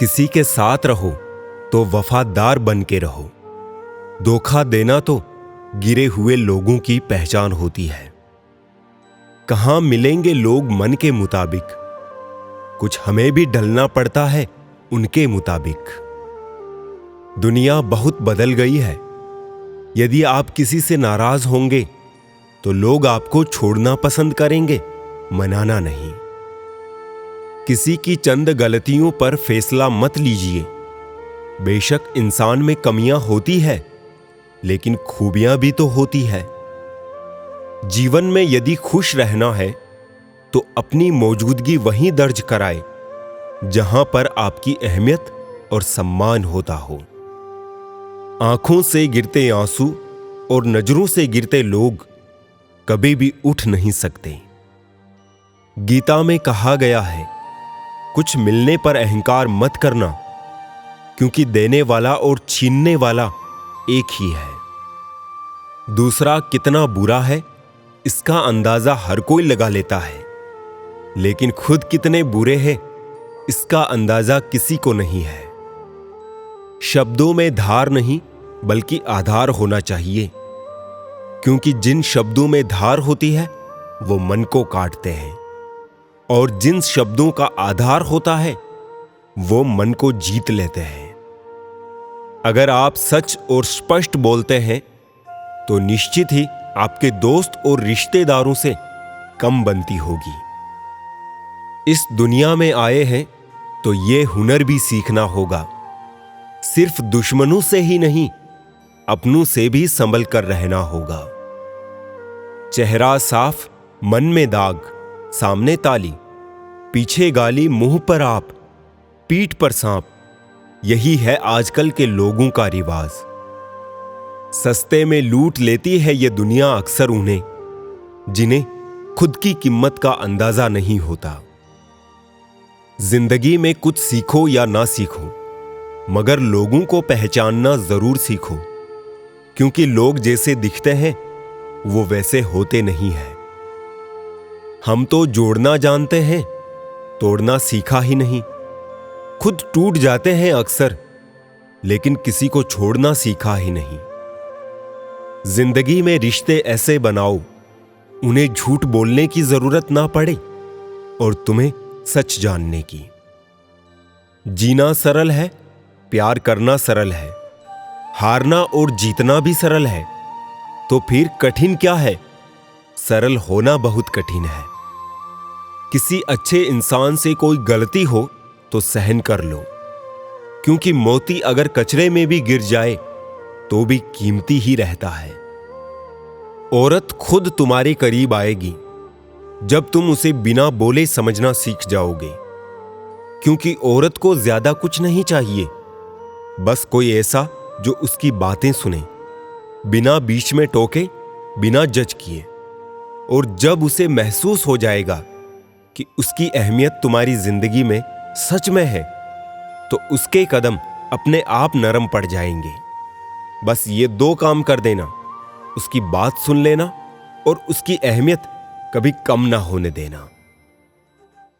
किसी के साथ रहो तो वफादार बन के रहो। धोखा देना तो गिरे हुए लोगों की पहचान होती है। कहां मिलेंगे लोग मन के मुताबिक, कुछ हमें भी ढलना पड़ता है उनके मुताबिक। दुनिया बहुत बदल गई है। यदि आप किसी से नाराज होंगे तो लोग आपको छोड़ना पसंद करेंगे, मनाना नहीं। किसी की चंद गलतियों पर फैसला मत लीजिए। बेशक इंसान में कमियां होती है, लेकिन खूबियां भी तो होती है। जीवन में यदि खुश रहना है तो अपनी मौजूदगी वहीं दर्ज कराए जहां पर आपकी अहमियत और सम्मान होता हो। आंखों से गिरते आंसू और नजरों से गिरते लोग कभी भी उठ नहीं सकते। गीता में कहा गया है, कुछ मिलने पर अहंकार मत करना, क्योंकि देने वाला और छीनने वाला एक ही है। दूसरा कितना बुरा है इसका अंदाजा हर कोई लगा लेता है, लेकिन खुद कितने बुरे हैं इसका अंदाजा किसी को नहीं है। शब्दों में धार नहीं बल्कि आधार होना चाहिए, क्योंकि जिन शब्दों में धार होती है वो मन को काटते हैं, और जिन शब्दों का आधार होता है वो मन को जीत लेते हैं। अगर आप सच और स्पष्ट बोलते हैं तो निश्चित ही आपके दोस्त और रिश्तेदारों से कम बनती होगी। इस दुनिया में आए हैं तो ये हुनर भी सीखना होगा। सिर्फ दुश्मनों से ही नहीं, अपनों से भी संभल कर रहना होगा। चेहरा साफ, मन में दाग, सामने ताली, पीछे गाली, मुंह पर आप, पीठ पर सांप, यही है आजकल के लोगों का रिवाज। सस्ते में लूट लेती है ये दुनिया अक्सर उन्हें, जिन्हें खुद की कीमत का अंदाजा नहीं होता। जिंदगी में कुछ सीखो या ना सीखो, मगर लोगों को पहचानना जरूर सीखो, क्योंकि लोग जैसे दिखते हैं वो वैसे होते नहीं हैं। हम तो जोड़ना जानते हैं, तोड़ना सीखा ही नहीं। खुद टूट जाते हैं अक्सर, लेकिन किसी को छोड़ना सीखा ही नहीं। जिंदगी में रिश्ते ऐसे बनाओ उन्हें झूठ बोलने की जरूरत ना पड़े और तुम्हें सच जानने की। जीना सरल है, प्यार करना सरल है, हारना और जीतना भी सरल है, तो फिर कठिन क्या है? सरल होना बहुत कठिन है। किसी अच्छे इंसान से कोई गलती हो तो सहन कर लो, क्योंकि मोती अगर कचरे में भी गिर जाए तो भी कीमती ही रहता है। औरत खुद तुम्हारे करीब आएगी जब तुम उसे बिना बोले समझना सीख जाओगे, क्योंकि औरत को ज्यादा कुछ नहीं चाहिए, बस कोई ऐसा जो उसकी बातें सुने, बिना बीच में टोके, बिना जज किए। और जब उसे महसूस हो जाएगा कि उसकी अहमियत तुम्हारी जिंदगी में सच में है, तो उसके कदम अपने आप नरम पड़ जाएंगे। बस ये दो काम कर देना, उसकी बात सुन लेना और उसकी अहमियत कभी कम ना होने देना।